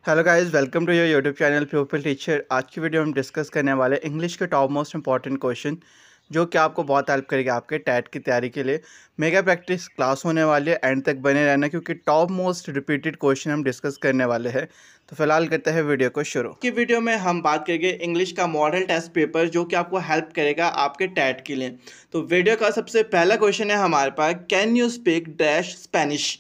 Hello guys, welcome to your YouTube channel pupil teacher. आज की video हम discuss करने वाले इंग्लिश के टॉप मोस्ट इंपॉर्टेंट क्वेश्चन जो कि आपको बहुत हेल्प करेगा आपके टैट की तैयारी के लिए। मेगा प्रैक्टिस क्लास होने वाली है, एंड तक बने रहना क्योंकि टॉप मोस्ट रिपीटेड क्वेश्चन हम डिस्कस करने वाले हैं। तो फिलहाल करते हैं वीडियो को शुरू। की वीडियो में हम बात करेंगे इंग्लिश का मॉडल टेस्ट पेपर जो कि आपको हेल्प करेगा आपके टैट के लिए। तो वीडियो का सबसे पहला क्वेश्चन है हमारे पास, can you speak dash Spanish.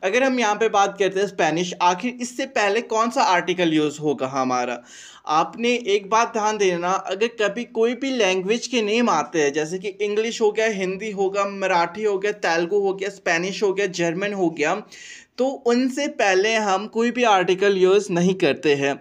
अगर हम यहाँ पे बात करते हैं स्पेनिश, आखिर इससे पहले कौन सा आर्टिकल यूज़ होगा हमारा। आपने एक बात ध्यान देना, अगर कभी कोई भी लैंग्वेज के नेम आते हैं जैसे कि इंग्लिश हो गया, हिंदी होगा, मराठी हो गया, तेलुगु हो गया, स्पेनिश हो गया, जर्मन हो गया, तो उनसे पहले हम कोई भी आर्टिकल यूज़ नहीं करते हैं।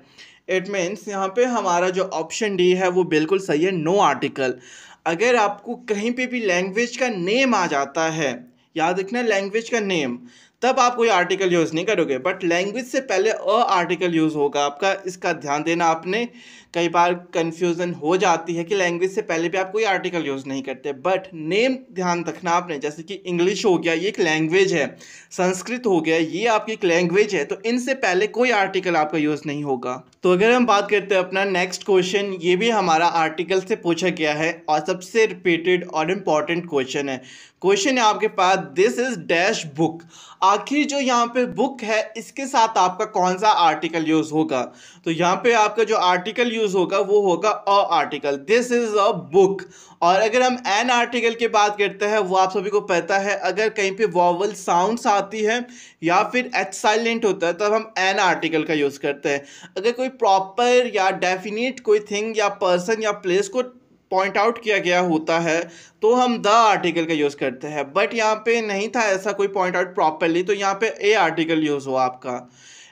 इट मीन्स यहाँ पे हमारा जो ऑप्शन डी है वो बिल्कुल सही है, नो आर्टिकल। अगर आपको कहीं पे भी लैंग्वेज का नेम आ जाता है, याद रखना लैंग्वेज का नेम, तब आप कोई आर्टिकल यूज़ नहीं करोगे, बट लैंग्वेज से पहले अ आर्टिकल यूज़ होगा आपका। इसका ध्यान देना आपने, कई बार कंफ्यूजन हो जाती है कि लैंग्वेज से पहले भी आप कोई आर्टिकल यूज़ नहीं करते, बट नेम ध्यान रखना आपने। जैसे कि इंग्लिश हो गया, ये एक लैंग्वेज है, संस्कृत हो गया, ये आपकी एक लैंग्वेज है, तो इनसे पहले कोई आर्टिकल आपका यूज़ नहीं होगा। तो अगर हम बात करते हैं अपना नेक्स्ट क्वेश्चन, ये भी हमारा आर्टिकल से पूछा गया है और सबसे रिपीटेड और इम्पॉर्टेंट क्वेश्चन है। क्वेश्चन है आपके पास, दिस इज डैश बुक। आखिर जो यहाँ पे बुक है इसके साथ आपका कौन सा आर्टिकल यूज होगा। तो यहाँ पे आपका जो आर्टिकल यूज होगा वो होगा a article, this is a book. और अगर हम एन आर्टिकल की बात करते हैं, वो आप सभी को पता है, अगर कहीं पे वॉवल साउंड्स आती है या फिर एच साइलेंट होता है तब हम एन आर्टिकल का यूज़ करते हैं। अगर कोई प्रॉपर या डेफिनेट कोई थिंग या पर्सन या प्लेस को पॉइंट आउट किया गया होता है तो हम द आर्टिकल का यूज़ करते हैं, बट यहाँ पे नहीं था ऐसा कोई पॉइंट आउट प्रॉपरली, तो यहाँ पे ए आर्टिकल यूज़ हुआ आपका।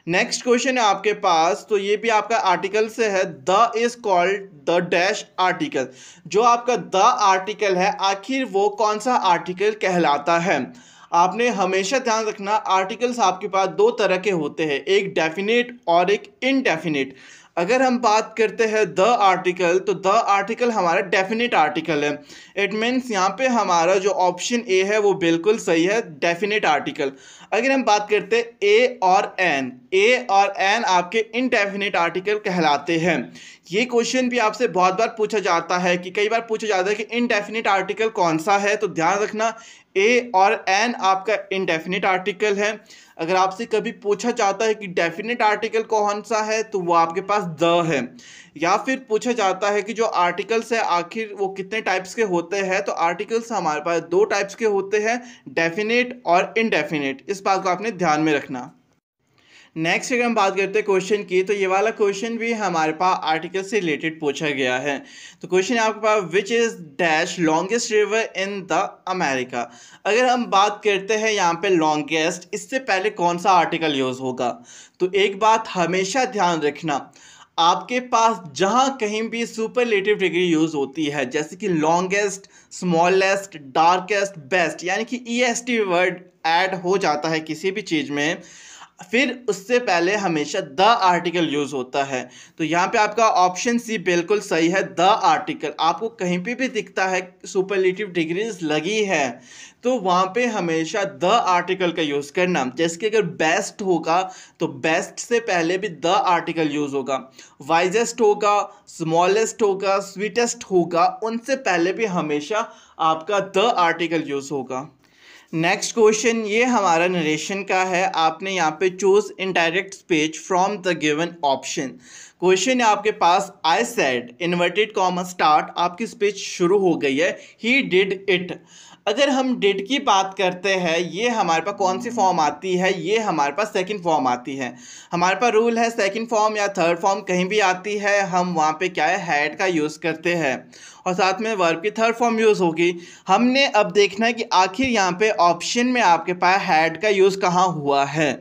नेक्स्ट क्वेश्चन है आपके पास, तो ये भी आपका आर्टिकल से है, the is called the dash article. जो आपका द आर्टिकल है आखिर वो कौन सा आर्टिकल कहलाता है। आपने हमेशा ध्यान रखना, आर्टिकल्स आपके पास दो तरह के होते हैं, एक डेफिनेट और एक इनडेफिनेट। अगर हम बात करते हैं द आर्टिकल, तो द आर्टिकल हमारा डेफिनेट आर्टिकल है। इट मीन्स यहाँ पे हमारा जो ऑप्शन ए है वो बिल्कुल सही है, डेफिनेट आर्टिकल। अगर हम बात करते हैं ए और एन, ए और एन आपके इनडेफिनेट आर्टिकल कहलाते हैं। ये क्वेश्चन भी आपसे बहुत बार पूछा जाता है कि कई बार पूछा जाता है कि इनडेफिनेट आर्टिकल कौन सा है, तो ध्यान रखना ए और एन आपका इनडेफिनेट आर्टिकल है। अगर आपसे कभी पूछा जाता है कि डेफिनेट आर्टिकल कौन सा है, तो वो आपके पास द है। या फिर पूछा जाता है कि जो आर्टिकल्स है आखिर वो कितने टाइप्स के होते हैं, तो आर्टिकल्स हमारे पास दो टाइप्स के होते हैं, डेफिनेट और इनडेफिनेट। इस बात को आपने ध्यान में रखना। नेक्स्ट अगर हम बात करते हैं क्वेश्चन की, तो ये वाला क्वेश्चन भी हमारे पास आर्टिकल से रिलेटेड पूछा गया है। तो क्वेश्चन है आपके पास, which is dash longest river in the America. अगर हम बात करते हैं यहाँ पे लॉन्गेस्ट, इससे पहले कौन सा आर्टिकल यूज होगा। तो एक बात हमेशा ध्यान रखना, आपके पास जहाँ कहीं भी सुपरलेटिव डिग्री यूज होती है जैसे कि लॉन्गेस्ट, स्मॉलेस्ट, डार्केस्ट, बेस्ट, यानी कि EST वर्ड ऐड हो जाता है किसी भी चीज़ में, फिर उससे पहले हमेशा द आर्टिकल यूज होता है। तो यहाँ पे आपका ऑप्शन सी बिल्कुल सही है, द आर्टिकल। आपको कहीं पे भी दिखता है सुपरलेटिव डिग्रीज लगी है तो वहाँ पे हमेशा द आर्टिकल का यूज़ करना। जैसे कि अगर बेस्ट होगा तो बेस्ट से पहले भी द आर्टिकल यूज़ होगा, वाइजेस्ट होगा, स्मॉलेस्ट होगा, स्वीटेस्ट होगा, उनसे पहले भी हमेशा आपका द आर्टिकल यूज़ होगा। नेक्स्ट क्वेश्चन ये हमारा नरेशन का है। आपने यहाँ पे choose indirect speech from the given option. Question है आपके पास, I said inverted comma start, आपकी स्पीच शुरू हो गई है, ही डिड इट। अगर हम डिड की बात करते हैं, ये हमारे पास कौन सी फॉर्म आती है, ये हमारे पास सेकंड फॉर्म आती है। हमारे पास रूल है सेकंड फॉर्म या थर्ड फॉर्म कहीं भी आती है, हम वहाँ पे क्या है, हैड का यूज़ करते हैं और साथ में वर्ब की थर्ड फॉर्म यूज़ होगी। हमने अब देखना है कि आखिर यहाँ पे ऑप्शन में आपके पास हैड का यूज़ कहाँ हुआ है।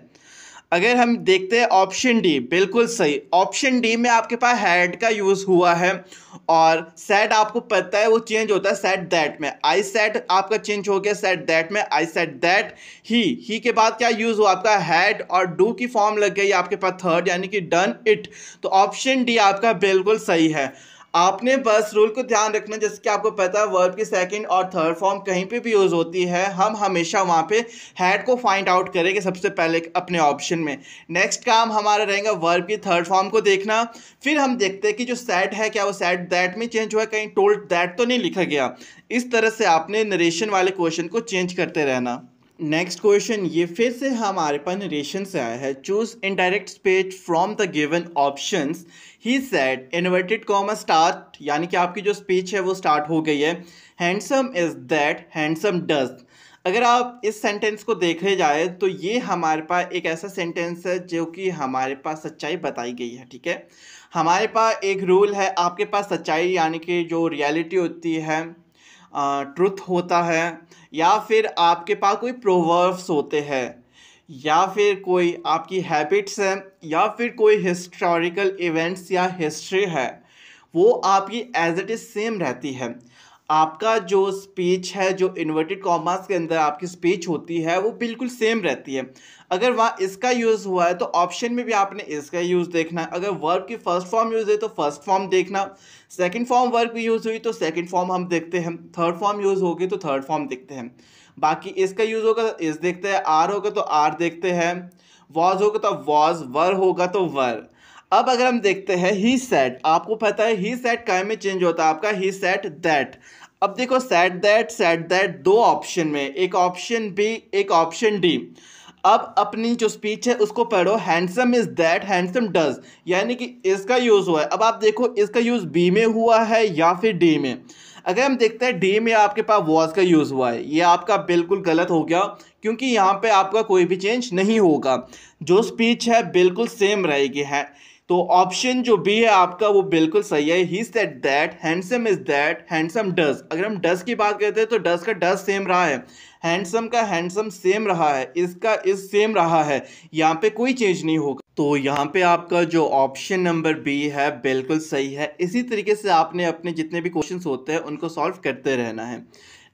अगर हम देखते हैं ऑप्शन डी, बिल्कुल सही, ऑप्शन डी में आपके पास हैड का यूज़ हुआ है। और सेड आपको पता है वो चेंज होता है सेड दैट में, आई सेड आपका चेंज हो गया सेड दैट में, आई सेड दैट। ही के बाद क्या यूज़ हुआ आपका, हैड, और डू की फॉर्म लग गई आपके पास थर्ड, यानी कि डन इट। तो ऑप्शन डी आपका बिल्कुल सही है। आपने बस रूल को ध्यान रखना, जैसे कि आपको पता है वर्ब की सेकंड और थर्ड फॉर्म कहीं पे भी यूज़ होती है, हम हमेशा वहाँ पे हैड को फाइंड आउट करेंगे सबसे पहले अपने ऑप्शन में। नेक्स्ट काम हमारा रहेगा वर्ब की थर्ड फॉर्म को देखना। फिर हम देखते हैं कि जो सैड है क्या वो सैड दैट में चेंज हुआ है, कहीं टोल्ड दैट तो नहीं लिखा गया। इस तरह से आपने नरेशन वाले क्वेश्चन को चेंज करते रहना। नेक्स्ट क्वेश्चन ये फिर से हमारे पास नरेशन से आया है। Choose indirect speech from the given options. He said inverted comma start, यानी कि आपकी जो स्पीच है वो स्टार्ट हो गई है। Handsome is that handsome does. अगर आप इस सेंटेंस को देखे जाए तो ये हमारे पास एक ऐसा सेंटेंस है जो कि हमारे पास सच्चाई बताई गई है। ठीक है, हमारे पास एक रूल है, आपके पास सच्चाई यानी कि जो रियलिटी होती है, ट्रुथ होता है, या फिर आपके पास कोई प्रोवर्ब्स होते हैं, या फिर कोई आपकी हैबिट्स है, या फिर कोई हिस्टोरिकल इवेंट्स या हिस्ट्री है, वो आपकी एज इट इज़ सेम रहती है। आपका जो स्पीच है, जो इन्वर्टेड कॉमास के अंदर आपकी स्पीच होती है, वो बिल्कुल सेम रहती है। अगर वहाँ इसका यूज़ हुआ है तो ऑप्शन में भी आपने इसका यूज़ देखना है। अगर वर्ब की फर्स्ट फॉर्म यूज़ है तो फर्स्ट फॉर्म देखना, सेकंड फॉर्म वर्ब की यूज़ हुई तो सेकंड फॉर्म हम देखते हैं, थर्ड फॉर्म यूज़ होगी तो थर्ड फॉर्म देखते हैं। बाकी इसका यूज़ होगा तो इस देखते हैं, आर होगा तो आर देखते हैं, वॉज होगा तो वॉज, वर होगा तो वर। अब अगर हम देखते हैं ही सेड, आपको पता है ही सेड काय में चेंज होता है आपका, ही सेड दैट। अब देखो सेड दैट दो ऑप्शन में, एक ऑप्शन बी एक ऑप्शन डी। अब अपनी जो स्पीच है उसको पढ़ो, handsome is that handsome does, यानी कि इसका यूज हुआ है। अब आप देखो इसका यूज बी में हुआ है या फिर डी में। अगर हम देखते हैं डी में आपके पास वॉज का यूज हुआ है, ये आपका बिल्कुल गलत हो गया, क्योंकि यहाँ पे आपका कोई भी चेंज नहीं होगा, जो स्पीच है बिल्कुल सेम रहेगी है। तो ऑप्शन जो बी है आपका वो बिल्कुल सही है। He said that handsome is that handsome does. अगर हम डज की बात करते हैं तो डज का डज सेम रहा है, हैंडसम का हैंडसम सेम रहा है, इसका इस सेम रहा है, यहाँ पे कोई चेंज नहीं होगा। तो यहाँ पे आपका जो ऑप्शन नंबर बी है बिल्कुल सही है। इसी तरीके से आपने अपने जितने भी क्वेश्चंस होते हैं उनको सॉल्व करते रहना है।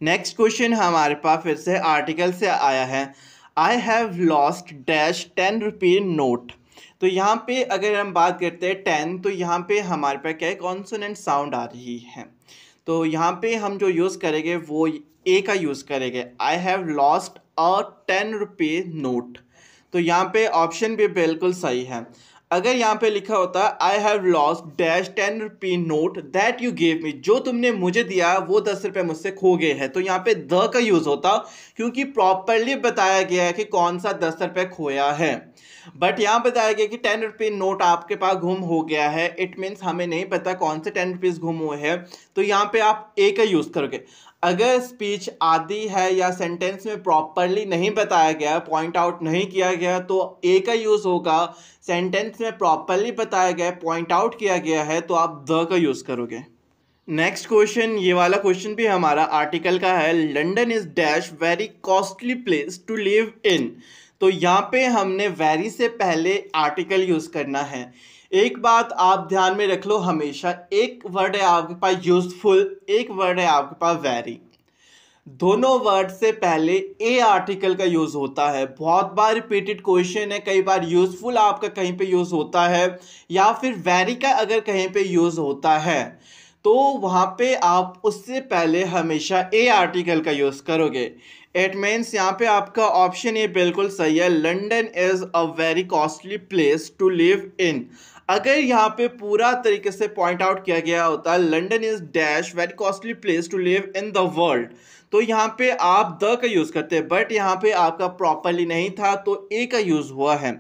नेक्स्ट क्वेश्चन हमारे पास फिर से आर्टिकल से आया है। आई हैव लॉस्ट डैश 10 रुपये नोट। तो यहाँ पे अगर हम बात करते हैं 10, तो यहाँ पे हमारे पास क्या है, कॉन्सोनेंट साउंड आ रही है। तो यहाँ पे हम जो यूज़ करेंगे वो ए का यूज़ करेंगे। आई हैव लॉस्ट अ 10 रुपये नोट। तो यहाँ पे ऑप्शन भी बिल्कुल सही है। अगर यहाँ पे लिखा होता आई हैव लॉस्ट डैश 10 रुपये note that you gave me, जो तुमने मुझे दिया वो 10 रुपये मुझसे खो गए हैं, तो यहाँ पे द का यूज़ होता, क्योंकि प्रॉपरली बताया गया है कि कौन सा 10 रुपये खोया है। बट यहाँ बताया गया कि 10 रुपये नोट आपके पास गुम हो गया है, इट मीन्स हमें नहीं पता कौन से 10 रुपीज़ गुम हुए हैं, तो यहाँ पे आप ए का यूज़ करोगे। अगर स्पीच आदि है या सेंटेंस में प्रॉपरली नहीं बताया गया, पॉइंट आउट नहीं किया गया, तो ए का यूज़ होगा। सेंटेंस में प्रॉपरली बताया गया, पॉइंट आउट किया गया है, तो आप द का यूज़ करोगे। नेक्स्ट क्वेश्चन, ये वाला क्वेश्चन भी हमारा आर्टिकल का है। London is dash very costly place to live in. तो यहाँ पे हमने वेरी से पहले आर्टिकल यूज़ करना है। एक बात आप ध्यान में रख लो हमेशा, एक वर्ड है आपके पास यूजफुल, एक वर्ड है आपके पास वेरी। दोनों वर्ड से पहले ए आर्टिकल का यूज़ होता है। बहुत बार रिपीटेड क्वेश्चन है, कई बार यूज़फुल आपका कहीं पे यूज़ होता है, या फिर वेरी का अगर कहीं पे यूज़ होता है तो वहाँ पे आप उससे पहले हमेशा ए आर्टिकल का यूज़ करोगे। इट मीन्स यहाँ पे आपका ऑप्शन ए बिल्कुल सही है। London is a very costly place to live in. अगर यहाँ पे पूरा तरीके से पॉइंट आउट किया गया होता London is dash very costly place to live in the world, तो यहाँ पे आप द का यूज़ करते, बट यहाँ पे आपका प्रॉपरली नहीं था तो ए का यूज़ हुआ है।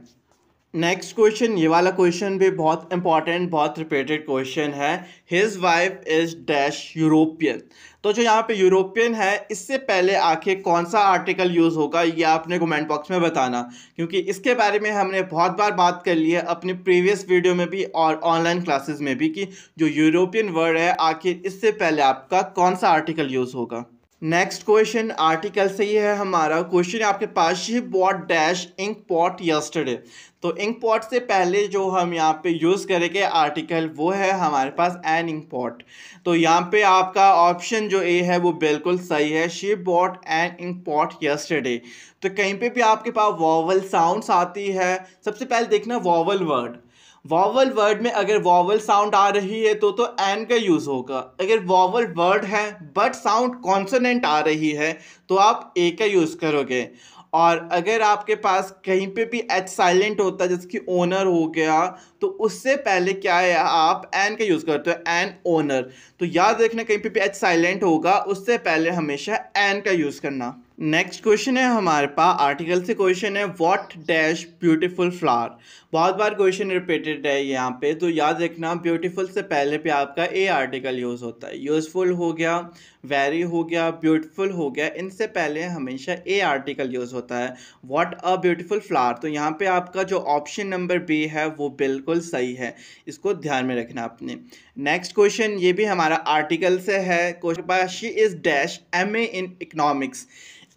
नेक्स्ट क्वेश्चन, ये वाला क्वेश्चन भी बहुत इंपॉर्टेंट, बहुत रिपीटेड क्वेश्चन है। His wife is dash European. तो जो यहाँ पे यूरोपियन है, इससे पहले आखिर कौन सा आर्टिकल यूज़ होगा ये आपने कमेंट बॉक्स में बताना, क्योंकि इसके बारे में हमने बहुत बार बात कर ली है अपनी प्रीवियस वीडियो में भी और ऑनलाइन क्लासेस में भी, कि जो यूरोपियन वर्ड है आखिर इससे पहले आपका कौन सा आर्टिकल यूज़ होगा। नेक्स्ट क्वेश्चन आर्टिकल से ही है हमारा। क्वेश्चन है आपके पास, she bought dash ink pot yesterday. तो इंक पॉट से पहले जो हम यहाँ पे यूज़ करेंगे आर्टिकल वो है हमारे पास एन इंक पॉट। तो यहाँ पे आपका ऑप्शन जो ए है वो बिल्कुल सही है। She bought an ink pot yesterday. तो कहीं पे भी आपके पास वॉवल साउंड्स आती है, सबसे पहले देखना वॉवल वर्ड। वॉवल वर्ड में अगर वॉवल साउंड आ रही है तो एन का यूज़ होगा। अगर वॉवल वर्ड है बट साउंड कॉन्सोनेंट आ रही है तो आप ए का यूज़ करोगे। और अगर आपके पास कहीं पे भी एच साइलेंट होता है जैसे कि ओनर हो गया तो उससे पहले क्या है आप एन का यूज़ करते हो, एन ओनर। तो याद रखना कहीं पे भी एच साइलेंट होगा उससे पहले हमेशा एन का यूज़ करना। नेक्स्ट क्वेश्चन है हमारे पास आर्टिकल से क्वेश्चन है व्हाट डैश ब्यूटीफुल फ्लावर। बहुत बार क्वेश्चन रिपीटेड है यहाँ पे, तो याद रखना ब्यूटीफुल से पहले पे आपका ए आर्टिकल यूज़ होता है। यूज़फुल हो गया, वेरी हो गया, ब्यूटीफुल हो गया, इनसे पहले हमेशा ए आर्टिकल यूज़ होता है। व्हाट अ ब्यूटीफुल फ्लावर, तो यहाँ पे आपका जो ऑप्शन नंबर बी है वो बिल्कुल सही है, इसको ध्यान में रखना आपने। नेक्स्ट क्वेश्चन ये भी हमारा आर्टिकल से है। Question she is dash MA in economics.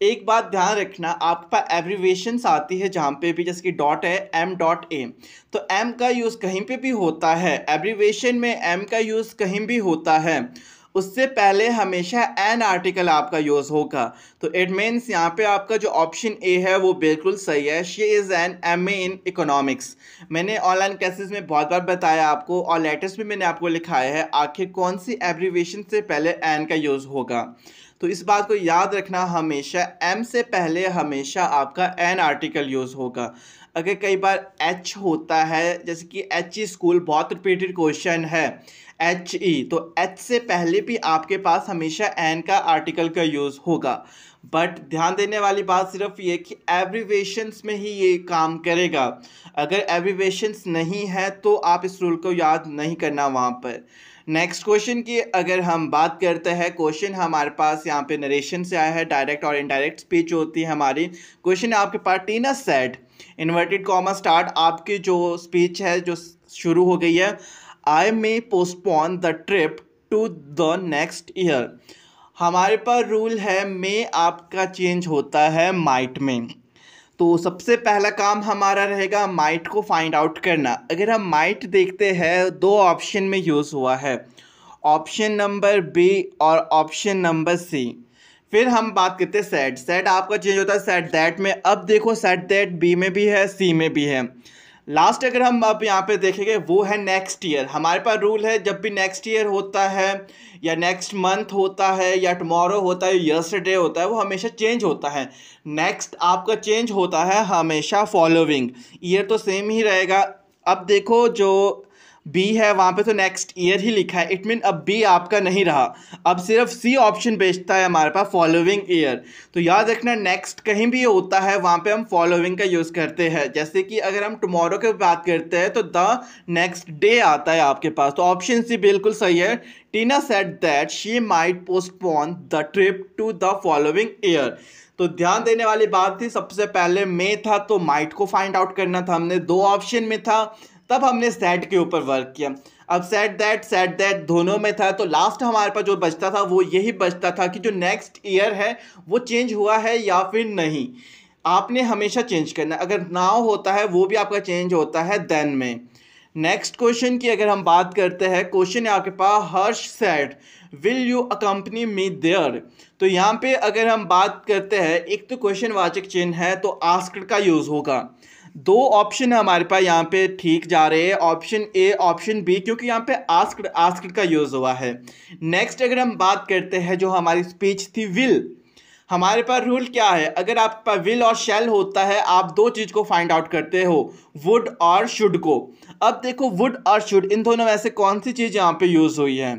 एक बात ध्यान रखना, आपके पास एब्रीवेशंस आती है जहाँ पे भी, जैसे कि डॉट है M.A, तो M का यूज़ कहीं पे भी होता है, एब्रीवेशन में M का यूज़ कहीं भी होता है, उससे पहले हमेशा एन आर्टिकल आपका यूज़ होगा। तो इट मीन्स यहाँ पे आपका जो ऑप्शन ए है वो बिल्कुल सही है, she is an MA in economics. मैंने ऑनलाइन क्लासेस में बहुत बार बताया आपको और लेटर्स में मैंने आपको लिखाया है आखिर कौन सी एब्रीवेशन से पहले एन का यूज़ होगा। तो इस बात को याद रखना, हमेशा एम से पहले हमेशा आपका एन आर्टिकल यूज़ होगा। अगर कई बार एच होता है, जैसे कि एच ई स्कूल बहुत रिपीटेड क्वेश्चन है, एच ई, तो एच से पहले भी आपके पास हमेशा एन का आर्टिकल का यूज़ होगा। बट ध्यान देने वाली बात सिर्फ ये कि एब्रीवेशंस में ही ये काम करेगा। अगर एब्रीवेशंस नहीं है तो आप इस रूल को याद नहीं करना वहाँ पर। नेक्स्ट क्वेश्चन की अगर हम बात करते हैं, क्वेश्चन हमारे पास यहाँ पे नरेशन से आया है, डायरेक्ट और इनडायरेक्ट स्पीच होती है हमारी। क्वेश्चन है आपके पास, Tina said inverted comma start, आपकी जो स्पीच है जो शुरू हो गई है, I may postpone the trip to the next year. हमारे पास रूल है मे आपका चेंज होता है माइट में। तो सबसे पहला काम हमारा रहेगा माइट को फाइंड आउट करना। अगर हम माइट देखते हैं दो ऑप्शन में यूज़ हुआ है, ऑप्शन नंबर बी और ऑप्शन नंबर सी। फिर हम बात करते हैं सेड, सेड आपका चेंज होता है सेड दैट में। अब देखो सेड दैट बी में भी है, सी में भी है। लास्ट अगर हम अब यहाँ पे देखेंगे वो है नेक्स्ट ईयर। हमारे पास रूल है जब भी नेक्स्ट ईयर होता है या नेक्स्ट मंथ होता है या टुमारो होता है, यस्टरडे होता है, वो हमेशा चेंज होता है। नेक्स्ट आपका चेंज होता है हमेशा फॉलोइंग, ईयर तो सेम ही रहेगा। अब देखो जो बी है वहाँ पे तो नेक्स्ट ईयर ही लिखा है, इट मीन अब बी आपका नहीं रहा, अब सिर्फ सी ऑप्शन बेचता है हमारे पास फॉलोइंग ईयर। तो याद रखना नेक्स्ट कहीं भी होता है वहाँ पे हम फॉलोइंग का यूज़ करते हैं। जैसे कि अगर हम टुमारो की बात करते हैं तो द नेक्स्ट डे आता है आपके पास, तो ऑप्शन सी बिल्कुल सही है। Tina said that she might postpone the trip to the following year. तो ध्यान देने वाली बात थी, सबसे पहले मे था तो माइट को फाइंड आउट करना था हमने, दो ऑप्शन में था तब हमने सेड के ऊपर वर्क किया। अब सेड दैट दोनों में था, तो लास्ट हमारे पास जो बचता था वो यही बचता था कि जो नेक्स्ट ईयर है वो चेंज हुआ है या फिर नहीं। आपने हमेशा चेंज करना, अगर नाउ होता है वो भी आपका चेंज होता है देन में। नेक्स्ट क्वेश्चन की अगर हम बात करते हैं, क्वेश्चन है आपके पास, Harsh said will you accompany me there. तो यहाँ पे अगर हम बात करते हैं, एक तो क्वेश्चन वाचक चिन्ह है तो आस्क्ड का यूज़ होगा। दो ऑप्शन है हमारे पास यहाँ पे ठीक जा रहे हैं, ऑप्शन ए ऑप्शन बी, क्योंकि यहाँ पे आस्क्ड का यूज़ हुआ है। नेक्स्ट अगर हम बात करते हैं जो हमारी स्पीच थी विल, हमारे पास रूल क्या है, अगर आपके पास विल और शैल होता है आप दो चीज़ को फाइंड आउट करते हो, वुड और शुड को। अब देखो वुड और शुड इन दोनों में से कौन सी चीज़ यहाँ पे यूज़ हुई है।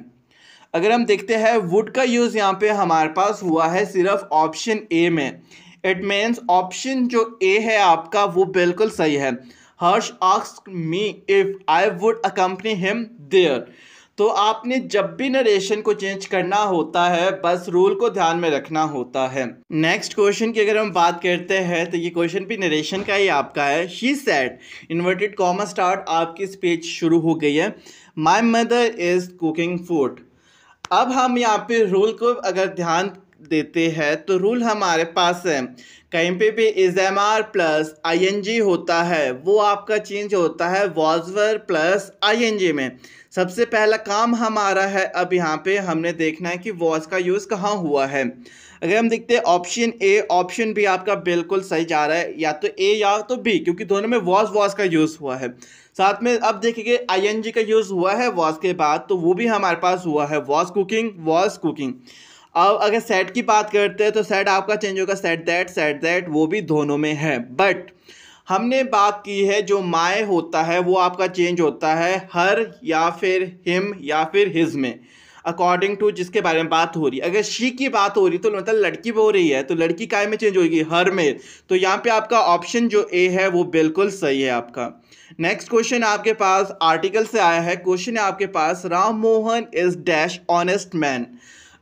अगर हम देखते हैं वुड का यूज़ यहाँ पे हमारे पास हुआ है सिर्फ ऑप्शन ए में, इट मीन्स ऑप्शन जो ए है आपका वो बिल्कुल सही है। Harsh asked me if I would accompany him there. तो आपने जब भी नरेशन को चेंज करना होता है बस रूल को ध्यान में रखना होता है। नेक्स्ट क्वेश्चन की अगर हम बात करते हैं तो ये क्वेश्चन भी नरेशन का ही आपका है। She said inverted comma start, आपकी स्पीच शुरू हो गई है, my mother is cooking food. अब हम यहाँ पे रूल को अगर ध्यान देते हैं तो रूल हमारे पास है कहीं पे भी is am are plus I N G होता है वो आपका चेंज होता है was were plus I N G में। सबसे पहला काम हमारा है अब यहाँ पे हमने देखना है कि वॉज का यूज़ कहाँ हुआ है। अगर हम देखते हैं ऑप्शन ए, ऑप्शन बी आपका बिल्कुल सही जा रहा है, या तो ए या तो बी, क्योंकि दोनों में वॉज का यूज़ हुआ है। साथ में अब देखिए आई एन जी का यूज़ हुआ है वॉज के बाद, तो वो भी हमारे पास हुआ है वॉज कुकिंग। अब अगर सेट की बात करते हैं तो सेट आपका चेंज होगा सेट दैट, वो भी दोनों में है। बट हमने बात की है जो माय होता है वो आपका चेंज होता है हर या फिर हिम या फिर हिज में, अकॉर्डिंग टू जिसके बारे में बात हो रही है। अगर शी की बात हो रही तो मतलब लड़की हो रही है तो लड़की काय में चेंज होगी, हर में। तो यहाँ पे आपका ऑप्शन जो ए है वो बिल्कुल सही है आपका। नेक्स्ट क्वेश्चन आपके पास आर्टिकल से आया है। क्वेश्चन है आपके पास Ram Mohan is dash honest man.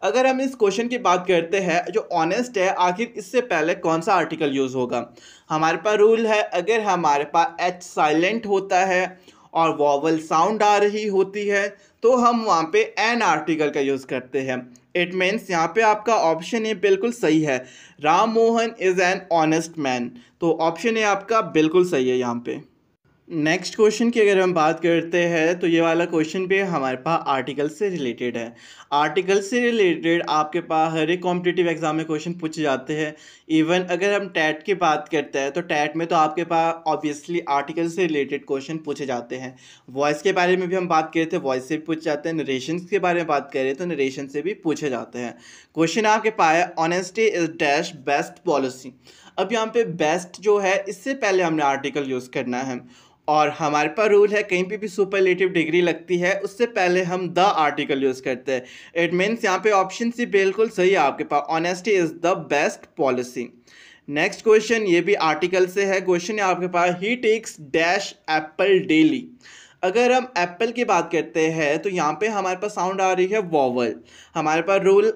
अगर हम इस क्वेश्चन की बात करते हैं जो ऑनेस्ट है, आखिर इससे पहले कौन सा आर्टिकल यूज़ होगा। हमारे पास रूल है अगर हमारे पास एच साइलेंट होता है और वॉवल साउंड आ रही होती है तो हम वहाँ पे एन आर्टिकल का यूज़ करते हैं। इट मीन्स यहाँ पे आपका ऑप्शन ए बिल्कुल सही है, Ram Mohan is an honest man. तो ऑप्शन ए आपका बिल्कुल सही है यहाँ पे। नेक्स्ट क्वेश्चन की अगर हम बात करते हैं तो ये वाला क्वेश्चन भी हमारे पास आर्टिकल से रिलेटेड है। आर्टिकल से रिलेटेड आपके पास हर एक कॉम्पिटिटिव एग्जाम में क्वेश्चन पूछे जाते हैं। इवन अगर हम टैट की बात करते हैं तो टैट में तो आपके पास ऑब्वियसली आर्टिकल से रिलेटेड क्वेश्चन पूछे जाते हैं। वॉइस के बारे में भी हम बात करते हैं, वॉइस से भी पूछे जाते हैं। नरेशन के बारे में बात करें तो नरेशन से भी पूछे जाते हैं। क्वेश्चन आपके पास है honesty is dash best policy. अब यहाँ पे बेस्ट जो है इससे पहले हमने आर्टिकल यूज़ करना है और हमारे पास रूल है कहीं पे भी सुपरलेटिव डिग्री लगती है उससे पहले हम द आर्टिकल यूज़ करते हैं। इट मीन्स यहाँ पे ऑप्शन सी बिल्कुल सही है आपके पास, honesty is the best policy. Next question ये भी आर्टिकल से है। क्वेश्चन है आपके पास he takes dash apple daily. अगर हम एप्पल की बात करते हैं तो यहाँ पे हमारे पास साउंड आ रही है वॉवल। हमारे पास रूल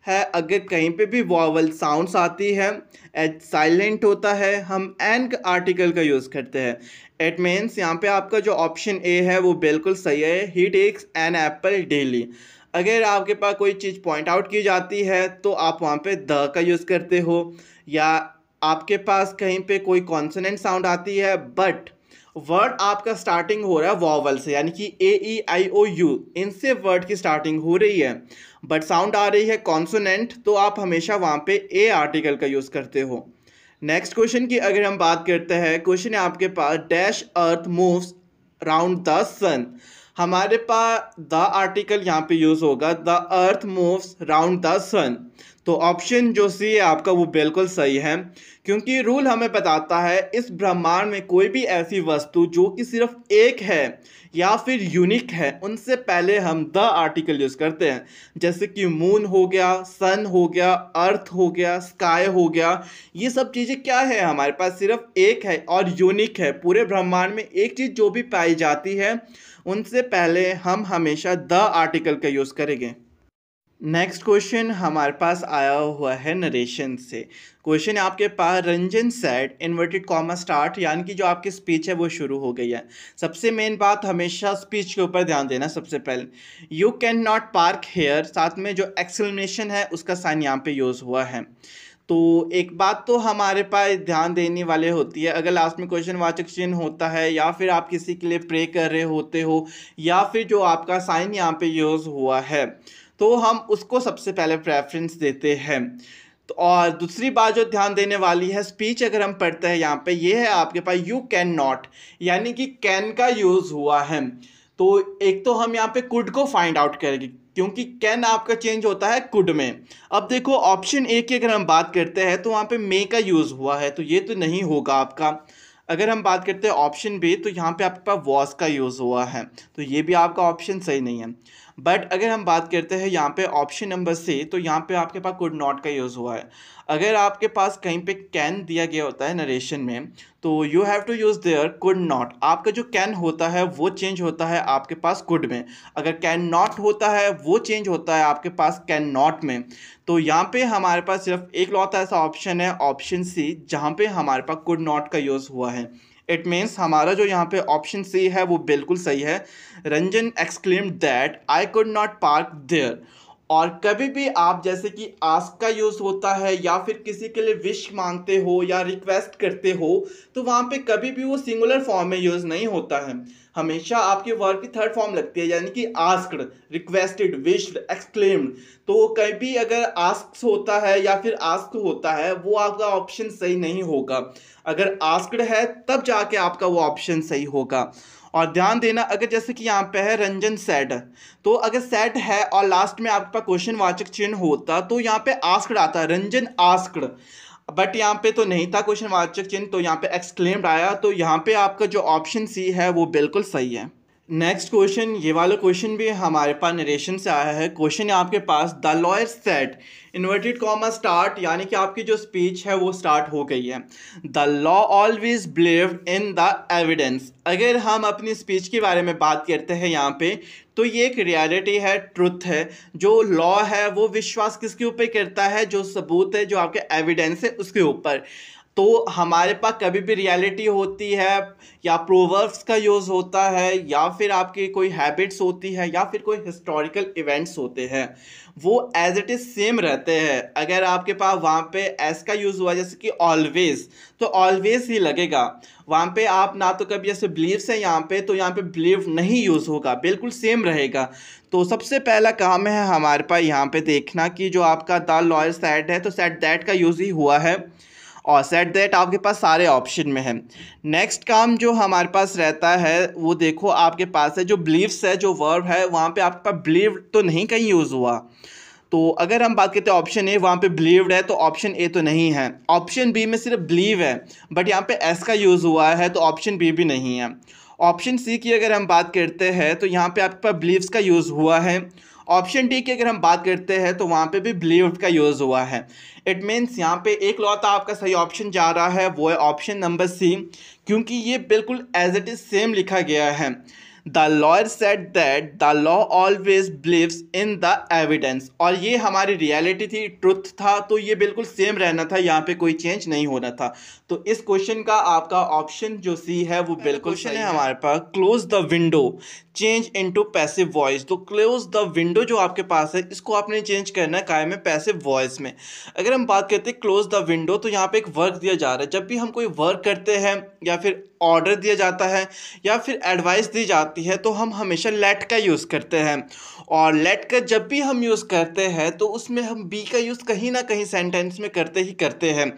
है अगर कहीं पे भी वॉवल साउंड्स आती है, एच साइलेंट होता है, हम एन आर्टिकल का यूज़ करते हैं। इट मीन्स यहाँ पे आपका जो ऑप्शन ए है वो बिल्कुल सही है, ही टेक्स एन एप्पल डेली। अगर आपके पास कोई चीज़ पॉइंट आउट की जाती है तो आप वहाँ पे द का यूज़ करते हो, या आपके पास कहीं पे कोई कॉन्सोनेंट साउंड आती है बट वर्ड आपका स्टार्टिंग हो रहा है वॉवल से, यानी कि ए ई आई ओ यू, इनसे वर्ड की स्टार्टिंग हो रही है बट साउंड आ रही है कॉन्सोनेंट, तो आप हमेशा वहाँ पे ए आर्टिकल का यूज़ करते हो। नेक्स्ट क्वेश्चन की अगर हम बात करते हैं, क्वेश्चन है आपके पास dash earth moves round the sun. हमारे पास द आर्टिकल यहाँ पे यूज़ होगा, the earth moves round the sun. तो ऑप्शन जो सी है आपका वो बिल्कुल सही है, क्योंकि रूल हमें बताता है इस ब्रह्मांड में कोई भी ऐसी वस्तु जो कि सिर्फ एक है या फिर यूनिक है उनसे पहले हम द आर्टिकल यूज़ करते हैं। जैसे कि मून हो गया, सन हो गया, अर्थ हो गया, स्काई हो गया, ये सब चीज़ें क्या है हमारे पास सिर्फ एक है और यूनिक है। पूरे ब्रह्मांड में एक चीज़ जो भी पाई जाती है उनसे पहले हम हमेशा द आर्टिकल का यूज़ करेंगे। नेक्स्ट क्वेश्चन हमारे पास आया हुआ है नरेशन से। क्वेश्चन है आपके पास Ranjan said inverted comma start, यानी कि जो आपकी स्पीच है वो शुरू हो गई है। सबसे मेन बात हमेशा स्पीच के ऊपर ध्यान देना। सबसे पहले you can not park here, साथ में जो एक्सक्लेमेशन है उसका साइन यहाँ पे यूज़ हुआ है। तो एक बात तो हमारे पास ध्यान देने वाले होती है, अगर लास्ट में क्वेश्चन वाचक चिन्ह होता है या फिर आप किसी के लिए प्रे कर रहे होते हो या फिर जो आपका साइन यहाँ पे यूज़ हुआ है तो हम उसको सबसे पहले प्रेफरेंस देते हैं। तो और दूसरी बात जो ध्यान देने वाली है, स्पीच अगर हम पढ़ते हैं यहाँ पे ये है आपके पास यू कैन नॉट, यानी कि कैन का यूज़ हुआ है। तो एक तो हम यहाँ पे कुड को फाइंड आउट करेंगे क्योंकि कैन आपका चेंज होता है कुड में। अब देखो ऑप्शन ए की अगर हम बात करते हैं तो वहाँ पे मे का यूज़ हुआ है तो ये तो नहीं होगा आपका। अगर हम बात करते हैं ऑप्शन बी तो यहाँ पे आपके पास वॉज का यूज़ हुआ है तो ये भी आपका ऑप्शन सही नहीं है। बट अगर हम बात करते हैं यहाँ पे ऑप्शन नंबर सी तो यहाँ पे आपके पास कुड नॉट का यूज़ हुआ है। अगर आपके पास कहीं पे कैन दिया गया होता है नरेशन में तो you have to use there could not. आपका जो कैन होता है वो चेंज होता है आपके पास कुड में, अगर कैन नॉट होता है वो चेंज होता है आपके पास कैन नॉट में। तो यहाँ पे हमारे पास सिर्फ एक लौता ऐसा ऑप्शन है ऑप्शन सी जहाँ पे हमारे पास कुड नॉट का यूज़ हुआ है। इट मीन्स हमारा जो यहाँ पे ऑप्शन सी है वो बिल्कुल सही है। Ranjan exclaimed that I could not park there. और कभी भी आप जैसे कि आस्क का यूज़ होता है या फिर किसी के लिए विश मांगते हो या रिक्वेस्ट करते हो, तो वहाँ पे कभी भी वो सिंगुलर फॉर्म में यूज़ नहीं होता है। हमेशा आपके वर्ब की थर्ड फॉर्म लगती है, यानी कि आस्क्ड, रिक्वेस्टेड, विश्ड, एक्सक्लेम्ड। तो कभी अगर आस्क्स होता है या फिर आस्क होता है, वो आपका ऑप्शन सही नहीं होगा। अगर आस्क्ड है तब जाके आपका वो ऑप्शन सही होगा। और ध्यान देना, अगर जैसे कि यहाँ पे है रंजन सैड, तो अगर सेट है और लास्ट में आपके पास क्वेश्चन वाचक चिन्ह होता तो यहाँ पे आस्क्ड आता, रंजन आस्क्ड। बट यहाँ पे तो नहीं था क्वेश्चन वाचक चिन्ह, तो यहाँ पे एक्सक्लेम्ड आया। तो यहाँ पे आपका जो ऑप्शन सी है वो बिल्कुल सही है। नेक्स्ट क्वेश्चन, ये वाला क्वेश्चन भी हमारे पास नरेशन से आया है। क्वेश्चन है आपके पास, the lawyer said inverted comma start, यानी कि आपकी जो स्पीच है वो स्टार्ट हो गई है। The law always believed in the evidence. अगर हम अपनी स्पीच के बारे में बात करते हैं यहाँ पे, तो ये एक रियलिटी है, ट्रुथ है। जो लॉ है वो विश्वास किसके ऊपर करता है? जो सबूत है, जो आपके एविडेंस है उसके ऊपर। तो हमारे पास कभी भी रियलिटी होती है या प्रोवर्ब्स का यूज़ होता है या फिर आपकी कोई हैबिट्स होती है या फिर कोई हिस्टोरिकल इवेंट्स होते हैं, वो एज इट इज़ सेम रहते हैं। अगर आपके पास वहाँ पे एस का यूज़ हुआ जैसे कि ऑलवेज, तो ऑलवेज ही लगेगा वहाँ पे। आप ना तो कभी जैसे बिलीव्स है यहाँ पे, तो यहाँ पे बिलीव नहीं यूज़ होगा, बिल्कुल सेम रहेगा। तो सबसे पहला काम है हमारे पास यहाँ पे देखना कि जो आपका द लॉयर सेड है, तो सेड दैट का यूज़ ही हुआ है और सेट दैट आपके पास सारे ऑप्शन में है। नेक्स्ट काम जो हमारे पास रहता है वो देखो आपके पास है, जो बिलीव्स है, जो वर्ब है, वहाँ पे आपका बिलीव तो नहीं कहीं यूज़ हुआ। तो अगर हम बात करते हैं ऑप्शन ए, वहाँ पे बिलीव्ड है, तो ऑप्शन ए तो नहीं है। ऑप्शन बी में सिर्फ बिलीव है, बट यहाँ पे एस का यूज़ हुआ है, तो ऑप्शन बी भी नहीं है। ऑप्शन सी की अगर हम बात करते हैं, तो यहाँ पे आपके पास बिलीव्स का यूज़ हुआ है। ऑप्शन डी की अगर हम बात करते हैं, तो वहाँ पे भी बिलीव्ड का यूज़ हुआ है। इट मीन्स यहाँ पे एक लौता आपका सही ऑप्शन जा रहा है, वो है ऑप्शन नंबर सी, क्योंकि ये बिल्कुल एज इट इज़ सेम लिखा गया है। The lawyer said that the law always believes in the evidence, और ये हमारी रियलिटी थी, ट्रुथ था, तो ये बिल्कुल सेम रहना था, यहाँ पे कोई चेंज नहीं होना था। तो इस क्वेश्चन का आपका ऑप्शन जो सी है वो बिल्कुल सही है। हमारे पास close the window change into passive voice, तो क्लोज द विंडो जो आपके पास है, इसको आपने चेंज करना है काय में? पैसिव वॉइस में। अगर हम बात करते हैं क्लोज द विंडो, तो यहाँ पे एक वर्क दिया जा रहा है। जब भी हम कोई वर्क करते हैं या फिर ऑर्डर दिया जाता है या फिर एडवाइस दी जाती है, तो हम हमेशा लेट का यूज़ करते हैं। और लेट का जब भी हम यूज़ करते हैं, तो उसमें हम बी का यूज़ कहीं ना कहीं सेंटेंस में करते ही करते हैं।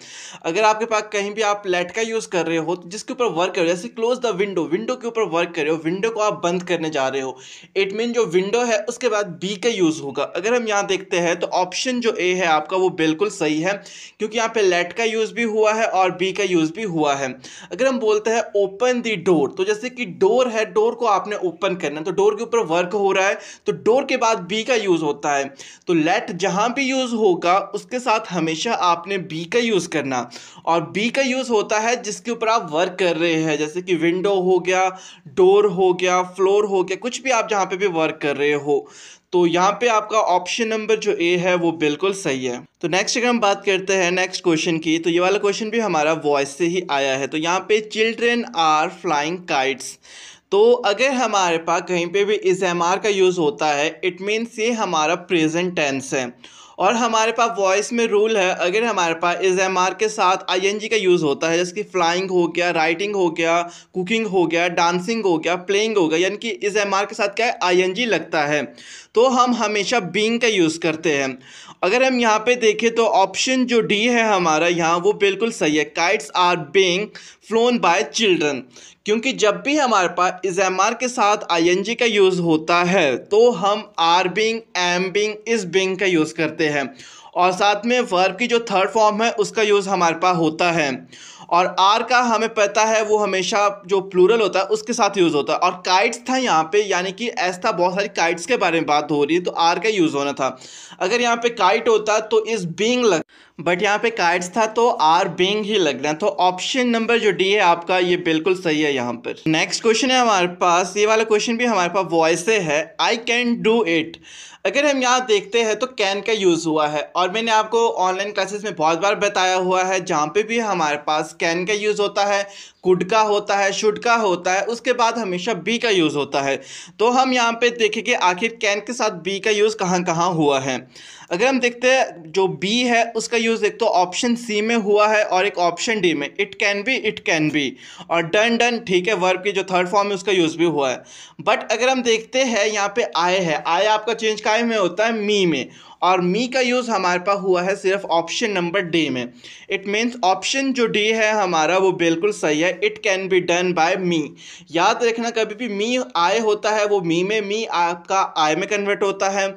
अगर आपके पास कहीं भी आप लेट का यूज़ कर रहे हो, तो जिसके ऊपर वर्क कर रहे हो, जैसे क्लोज द विंडो, विंडो के ऊपर वर्क कर रहे हो, विंडो को आप बंद करने जा रहे हो, इट मीन जो विंडो है उसके बाद बी का यूज़ होगा। अगर हम यहाँ देखते हैं, तो ऑप्शन जो ए है आपका वो बिल्कुल सही है, क्योंकि यहाँ पे लेट का यूज़ भी हुआ है और बी का यूज़ भी हुआ है। अगर हम बोलते हैं ओपन द डोर, तो जैसे कि डोर है, डोर को आपने ओपन करना है, तो डोर के ऊपर वर्क हो रहा है, तो डोर के बाद बी का यूज़ होता है। तो लेट जहाँ भी यूज़ होगा उसके साथ हमेशा आपने बी का यूज़ करना, और बी का यूज़ होता है जिसके ऊपर आप वर्क कर रहे हैं, जैसे कि विंडो हो गया, डोर हो गया, फ्लोर हो गया, कुछ भी आप जहाँ पे भी वर्क कर रहे हो। तो यहाँ पे आपका ऑप्शन नंबर जो ए है वो बिल्कुल सही है। तो नेक्स्ट अगर हम बात करते हैं नेक्स्ट क्वेश्चन की, तो ये वाला क्वेश्चन भी हमारा वॉइस से ही आया है। तो यहाँ पे चिल्ड्रेन आर फ्लाइंग काइट्स, तो अगर हमारे पास कहीं पे भी इस एम आर का यूज़ होता है, इट मीन्स ये हमारा प्रेजेंट टेंस है। और हमारे पास वॉइस में रूल है, अगर हमारे पास इस एम आर के साथ आई एन जी का यूज़ होता है, जैसे कि फ्लाइंग हो गया, राइटिंग हो गया, कुकिंग हो गया, डांसिंग हो गया, प्लेइंग हो गया, यानी कि इस एम आर के साथ क्या है? आई एन जी लगता है, तो हम हमेशा बीइंग का यूज़ करते हैं। अगर हम यहाँ पे देखें, तो ऑप्शन जो डी है हमारा यहाँ वो बिल्कुल सही है। Kites are being flown by children, क्योंकि जब भी हमारे पास इस एम आर के साथ आई एन जी का यूज़ होता है, तो हम आर बीइंग, एम बीइंग, इस बीइंग का यूज़ करते हैं, और साथ में वर्ब की जो थर्ड फॉर्म है उसका यूज़ हमारे पास होता है। और आर का हमें पता है वो हमेशा जो प्लूरल होता है उसके साथ यूज़ होता है। और काइट्स था यहाँ पे, यानी कि एस था, बहुत सारी काइट्स के बारे में बात हो रही है, तो आर का यूज़ होना था। अगर यहाँ पे काइट होता तो इस बीइंग लग, बट यहाँ पे काइट्स था तो आर बीइंग ही लगना। तो ऑप्शन नंबर जो डी है आपका ये बिल्कुल सही है यहाँ पर। नेक्स्ट क्वेश्चन है हमारे पास, ये वाला क्वेश्चन भी हमारे पास वॉइस से है। आई कैन डू इट, अगर हम यहाँ देखते हैं तो कैन का यूज़ हुआ है, और मैंने आपको ऑनलाइन क्लासेस में बहुत बार बताया हुआ है, जहाँ पे भी हमारे पास कैन का यूज़ होता है कुड का होता है, शुड का होता है, उसके बाद हमेशा बी का यूज़ होता है। तो हम यहाँ पे देखेंगे आखिर कैन के साथ बी का यूज़ कहाँ कहाँ हुआ है। अगर हम देखते हैं जो बी है उसका यूज़ एक तो ऑप्शन सी में हुआ है और एक ऑप्शन डी में, इट कैन बी, और डन डन ठीक है, वर्ब की जो थर्ड फॉर्म है उसका यूज़ भी हुआ है। बट अगर हम देखते हैं यहाँ पे आए है, आए आपका चेंज काय में होता है, मी में, और मी का यूज़ हमारे पास हुआ है सिर्फ ऑप्शन नंबर डी में। इट मीन्स ऑप्शन जो डी है हमारा वो बिल्कुल सही है, it can be done by me. याद रखना कभी भी मी आए होता है वो मी में, मी आपका आई में कन्वर्ट होता है,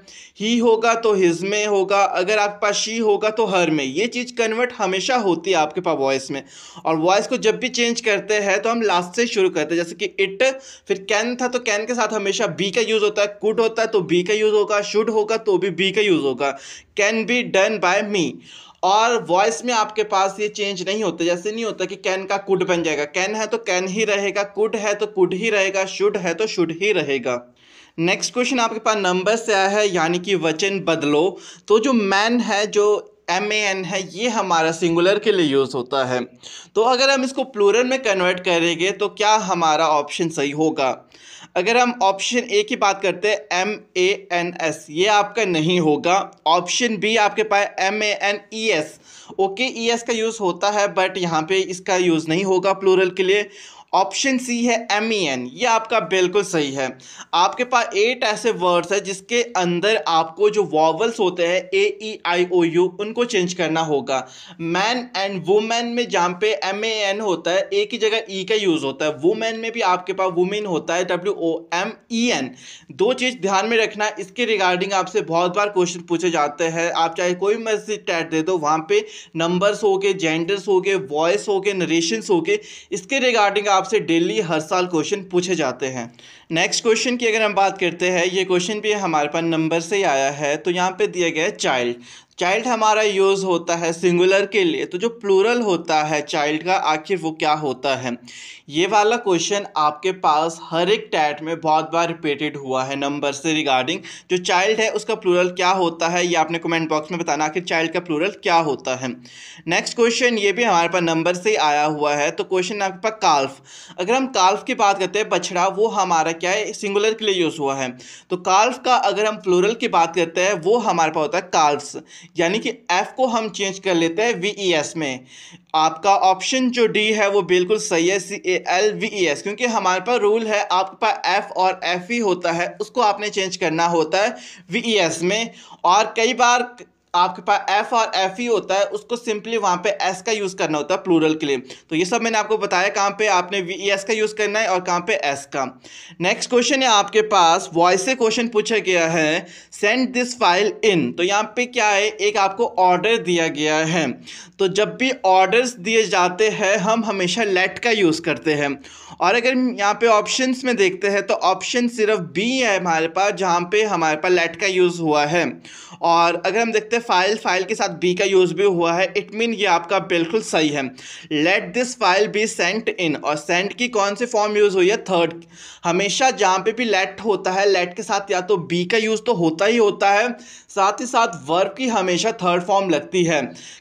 ही होगा तो हिज में होगा, अगर आपके पास शी होगा तो हर में, ये चीज़ कन्वर्ट हमेशा होती है आपके पास वॉइस में। और वॉइस को जब भी चेंज करते हैं तो हम लास्ट से शुरू करते हैं, जैसे कि इट, फिर कैन था तो कैन के साथ हमेशा बी का यूज़ होता है, कुड होता है तो बी का यूज़ होगा, शुड होगा तो भी बी का यूज़ होगा, कैन बी डन बाय मी। और वॉइस में आपके पास ये चेंज नहीं होता, जैसे नहीं होता कि कैन का कुड बन जाएगा, कैन है तो कैन ही रहेगा, कुड है तो कुड ही रहेगा, शुड है तो शुड ही रहेगा। नेक्स्ट क्वेश्चन आपके पास नंबर से आया है, यानी कि वचन बदलो। तो जो मैन है, जो MAN है, ये हमारा सिंगुलर के लिए यूज़ होता है। तो अगर हम इसको प्लूरल में कन्वर्ट करेंगे तो क्या हमारा ऑप्शन सही होगा? अगर हम ऑप्शन ए की बात करते हैं MANS, ये आपका नहीं होगा। ऑप्शन बी आपके पास MANES, ओके ES का यूज़ होता है बट यहाँ पे इसका यूज़ नहीं होगा प्लूरल के लिए। ऑप्शन सी है MEN, ये आपका बिल्कुल सही है। आपके पास 8 ऐसे वर्ड्स है जिसके अंदर आपको जो वॉवल्स होते हैं AEIOU उनको चेंज करना होगा। मैन एंड वुमेन में जहाँ पे MAN होता है, ए की जगह ई का यूज़ होता है। वुमेन में भी आपके पास वुमेन होता है, WOMEN। दो चीज़ ध्यान में रखना, इसके रिगार्डिंग आपसे बहुत बार क्वेश्चन पूछे जाते हैं। आप चाहे कोई मर्जी टैग दे दो, वहाँ पे नंबर्स हो गए, जेंडर्स हो गए, वॉइस हो गए, नरेशंस हो गए, इसके रिगार्डिंग आपसे डेली हर साल क्वेश्चन पूछे जाते हैं। नेक्स्ट क्वेश्चन की अगर हम बात करते हैं, ये क्वेश्चन भी हमारे पास नंबर से ही आया है। तो यहाँ पे दिया गया है चाइल्ड। चाइल्ड हमारा यूज़ होता है सिंगुलर के लिए, तो जो प्लूरल होता है चाइल्ड का आखिर वो क्या होता है? ये वाला क्वेश्चन आपके पास हर एक टैट में बहुत बार रिपीटेड हुआ है नंबर से रिगार्डिंग। जो चाइल्ड है उसका प्लूरल क्या होता है, ये आपने कमेंट बॉक्स में बताना आखिर चाइल्ड का प्लूरल क्या होता है। नेक्स्ट क्वेश्चन ये भी हमारे पास नंबर से ही आया हुआ है। तो क्वेश्चन आपके पास काल्फ। अगर हम काल्फ की बात करते हैं, बछड़ा, वो हमारा क्या है, सिंगुलर के लिए यूज़ हुआ है। तो काल्फ का अगर हम प्लूरल की बात करते हैं वो हमारे पास होता है काल्फ्स, यानी कि एफ को हम चेंज कर लेते हैं VES में। आपका ऑप्शन जो डी है वो बिल्कुल सही है, CALVES, क्योंकि हमारे पास रूल है आपके पास एफ और एफ ही होता है, उसको आपने चेंज करना होता है VES में। और कई बार आपके पास एफ और एफ ही होता है, उसको सिंपली वहाँ पे एस का यूज़ करना होता है प्लूरल के लिए। तो ये सब मैंने आपको बताया कहाँ पे आपने VES का यूज़ करना है और कहाँ पे एस का। नेक्स्ट क्वेश्चन है आपके पास, वॉइस से क्वेश्चन पूछा गया है, सेंड दिस फाइल इन। तो यहाँ पे क्या है, एक आपको ऑर्डर दिया गया है। तो जब भी ऑर्डर्स दिए जाते हैं हम हमेशा लेट का यूज़ करते हैं। और अगर यहाँ पे ऑप्शंस में देखते हैं तो ऑप्शन सिर्फ बी है हमारे पास, जहाँ पे हमारे पास लेट का यूज़ हुआ है। और अगर हम देखते हैं फाइल के साथ बी का यूज़ भी हुआ है, इट मीन ये आपका बिल्कुल सही है। Let this file be sent in, और सेंट की कौन सी फॉर्म यूज़ हुई है, थर्ड। हमेशा जहाँ पे भी लेट होता है, लेट के साथ या तो बी का यूज़ तो होता ही होता है, साथ ही साथ वर्ब की हमेशा थर्ड फॉर्म लगती है।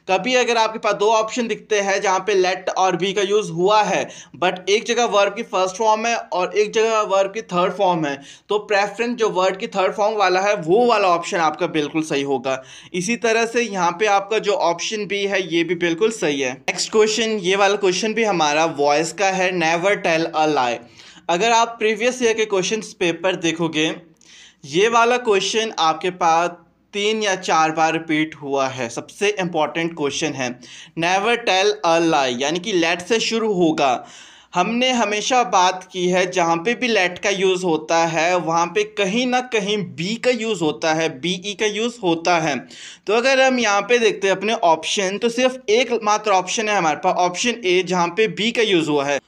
कभी अगर आपके पास दो ऑप्शन दिखते हैं जहाँ पे लेट और बी का यूज़ हुआ है बट एक जगह वर्ब की फर्स्ट फॉर्म है और एक जगह वर्ब की थर्ड फॉर्म है, तो प्रेफरेंस जो वर्ड की थर्ड फॉर्म वाला है वो वाला ऑप्शन आपका बिल्कुल सही होगा। इसी तरह से यहाँ पे आपका जो ऑप्शन बी है ये भी बिल्कुल सही है। नेक्स्ट क्वेश्चन, ये वाला क्वेश्चन भी हमारा वॉइस का है, नेवर टेल अ लाई। अगर आप प्रीवियस ईयर के क्वेश्चन पेपर देखोगे, ये वाला क्वेश्चन आपके पास 3 या 4 बार रिपीट हुआ है। सबसे इंपॉर्टेंट क्वेश्चन है, नेवर टेल अ लाई, यानी कि लेट से शुरू होगा। हमने हमेशा बात की है जहाँ पे भी लेट का यूज़ होता है वहाँ पे कहीं ना कहीं बी का यूज़ होता है, BE का यूज़ होता है। तो अगर हम यहाँ पे देखते हैं अपने ऑप्शन, तो सिर्फ एक मात्र ऑप्शन है हमारे पास, ऑप्शन ए, जहाँ पे बी का यूज़ हुआ है।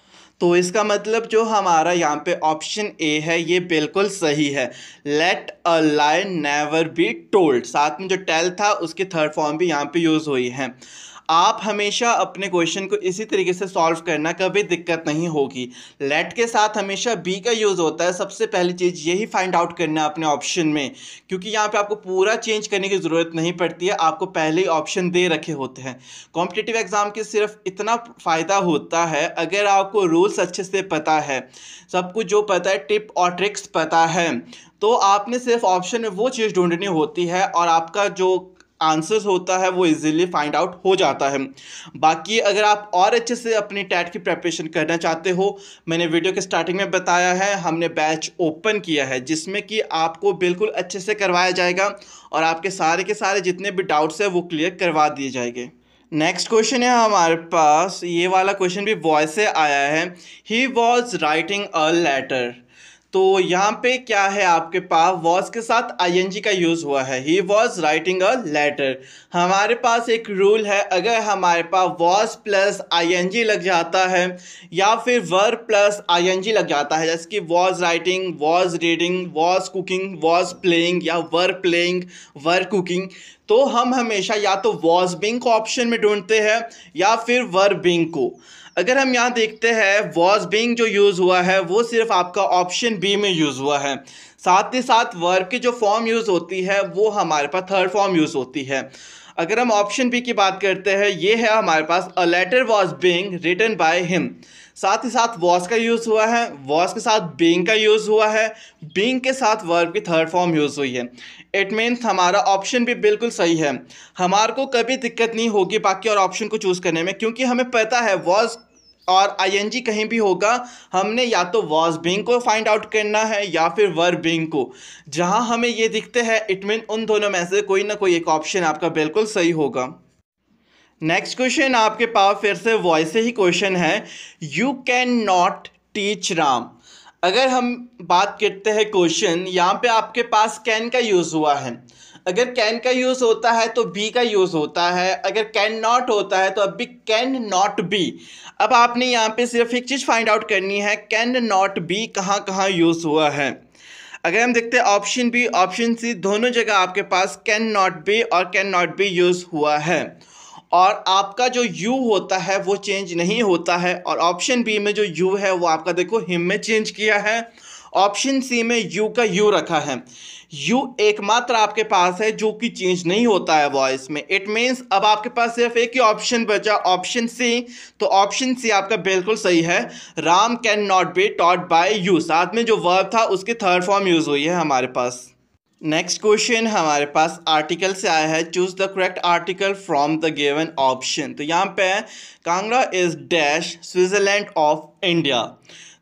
तो इसका मतलब जो हमारा यहाँ पे ऑप्शन ए है ये बिल्कुल सही है। Let a lie never be told, साथ में जो टेल था उसकी थर्ड फॉर्म भी यहाँ पे यूज़ हुई है। आप हमेशा अपने क्वेश्चन को इसी तरीके से सॉल्व करना, कभी दिक्कत नहीं होगी। लेट के साथ हमेशा बी का यूज़ होता है। सबसे पहली चीज़ यही फाइंड आउट करना है अपने ऑप्शन में, क्योंकि यहाँ पे आपको पूरा चेंज करने की ज़रूरत नहीं पड़ती है, आपको पहले ही ऑप्शन दे रखे होते हैं। कॉम्पिटिटिव एग्जाम के सिर्फ इतना फ़ायदा होता है अगर आपको रूल्स अच्छे से पता है, सब कुछ जो पता है, टिप और ट्रिक्स पता है, तो आपने सिर्फ ऑप्शन में वो चीज़ ढूंढनी होती है और आपका जो आंसर्स होता है वो इजीली फाइंड आउट हो जाता है। बाकी अगर आप और अच्छे से अपनी टैट की प्रिपरेशन करना चाहते हो, मैंने वीडियो के स्टार्टिंग में बताया है, हमने बैच ओपन किया है जिसमें कि आपको बिल्कुल अच्छे से करवाया जाएगा और आपके सारे के सारे जितने भी डाउट्स हैं वो क्लियर करवा दिए जाएंगे। नेक्स्ट क्वेश्चन है हमारे पास, ये वाला क्वेश्चन भी वॉइस से आया है। He was writing a letter. तो यहाँ पे क्या है, आपके पास वॉज के साथ आईएनजी का यूज़ हुआ है। He was writing a letter. हमारे पास एक रूल है, अगर हमारे पास वॉज प्लस आईएनजी लग जाता है या फिर वर प्लस आईएनजी लग जाता है, जैसे कि was writing, was reading, was cooking, was playing या वर प्लेइंग, वर कुकिंग, तो हम हमेशा या तो वॉज बीइंग को ऑप्शन में ढूंढते हैं या फिर वर बीइंग को। अगर हम यहाँ देखते हैं वॉज बीइंग जो यूज़ हुआ है वो सिर्फ आपका ऑप्शन बी में यूज़ हुआ है। साथ ही साथ वर्ब की जो फॉर्म यूज़ होती है वो हमारे पास थर्ड फॉर्म यूज़ होती है। अगर हम ऑप्शन बी की बात करते हैं, ये है हमारे पास a letter was being written by him. साथ ही साथ वॉज का यूज़ हुआ है, वॉज के साथ बीइंग का यूज़ हुआ है, बीइंग के साथ वर्ब की थर्ड फॉर्म यूज़ हुई है। इट मीन्स हमारा ऑप्शन भी बिल्कुल सही है, हमारे को कभी दिक्कत नहीं होगी बाकी और ऑप्शन को चूज़ करने में, क्योंकि हमें पता है वॉज और आईएनजी कहीं भी होगा, हमने या तो वॉज बीइंग को फाइंड आउट करना है या फिर वर बीइंग को। जहां हमें ये दिखते हैं इट मीन उन दोनों में से कोई ना कोई एक ऑप्शन आपका बिल्कुल सही होगा। नेक्स्ट क्वेश्चन आपके पास फिर से वॉइस से ही क्वेश्चन है। You can not teach Ram. अगर हम बात करते हैं क्वेश्चन, यहाँ पे आपके पास कैन का यूज़ हुआ है। अगर कैन का यूज़ होता है तो बी का यूज़ होता है, अगर कैन नॉट होता है तो अब भी कैन नॉट बी। अब आपने यहाँ पे सिर्फ एक चीज़ फाइंड आउट करनी है, कैन नॉट बी कहाँ कहाँ यूज़ हुआ है। अगर हम देखते हैं ऑप्शन बी, ऑप्शन सी, दोनों जगह आपके पास कैन नॉट बी और कैन नॉट बी यूज़ हुआ है और आपका जो यू होता है वो चेंज नहीं होता है। और ऑप्शन बी में जो यू है वो आपका देखो हिम में चेंज किया है, ऑप्शन सी में यू का यू रखा है। यू एकमात्र आपके पास है जो कि चेंज नहीं होता है वॉइस में। इट मीन्स अब आपके पास सिर्फ एक ही ऑप्शन बचा, ऑप्शन सी। तो ऑप्शन सी आपका बिल्कुल सही है, Ram can not be taught by you. साथ में जो वर्ब था उसकी थर्ड फॉर्म यूज हुई है हमारे पास। नेक्स्ट क्वेश्चन हमारे पास आर्टिकल से आया है। Choose the correct article from the given option. तो यहाँ पे Kangra is dash Switzerland of India.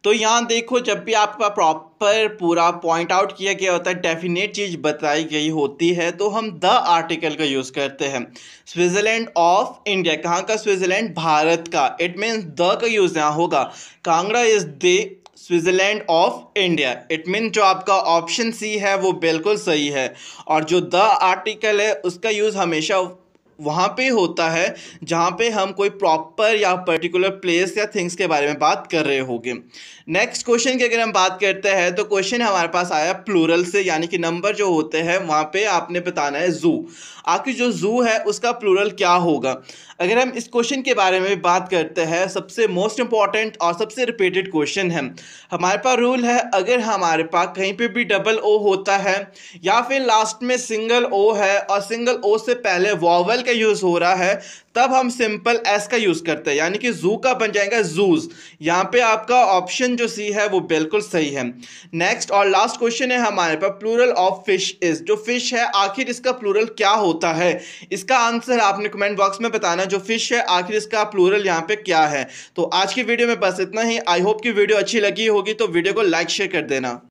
तो यहाँ देखो, जब भी आपका प्रॉपर पूरा पॉइंट आउट किया गया होता है, डेफिनेट चीज़ बताई गई होती है, तो हम द आर्टिकल का यूज़ करते हैं। स्विट्जरलैंड ऑफ इंडिया, कहाँ का स्विट्जरलैंड? भारत का। इट मीन्स द का यूज़ यहाँ होगा। Kangra is the Switzerland of India. It mean जो आपका ऑप्शन सी है वो बिल्कुल सही है। और जो द आर्टिकल है उसका यूज़ हमेशा वहाँ पे होता है जहाँ पे हम कोई प्रॉपर या पर्टिकुलर प्लेस या थिंग्स के बारे में बात कर रहे होंगे। नेक्स्ट क्वेश्चन की अगर हम बात करते हैं तो क्वेश्चन हमारे पास आया प्लूरल से, यानी कि नंबर जो होते हैं वहाँ पे आपने बताना है जू। आखिर जो जू है उसका प्लूरल क्या होगा। अगर हम इस क्वेश्चन के बारे में बात करते हैं, सबसे मोस्ट इंपॉर्टेंट और सबसे रिपीटेड क्वेश्चन है। हमारे पास रूल है, अगर हमारे पास कहीं पे भी डबल ओ होता है या फिर लास्ट में सिंगल ओ है और सिंगल ओ से पहले वॉवल का यूज़ हो रहा है, तब हम सिंपल एस का यूज़ करते हैं, यानी कि जू का बन जाएगा जूज। यहाँ पे आपका ऑप्शन जो सी है वो बिल्कुल सही है। नेक्स्ट और लास्ट क्वेश्चन है हमारे पास प्लूरल ऑफ फिश इज। जो फिश है आखिर इसका प्लूरल क्या होता है, इसका आंसर आपने कमेंट बॉक्स में बताना। जो फिश है आखिर इसका प्लूरल यहाँ पे क्या है। तो आज की वीडियो में बस इतना ही। आई होप कि वीडियो अच्छी लगी होगी, तो वीडियो को लाइक शेयर कर देना।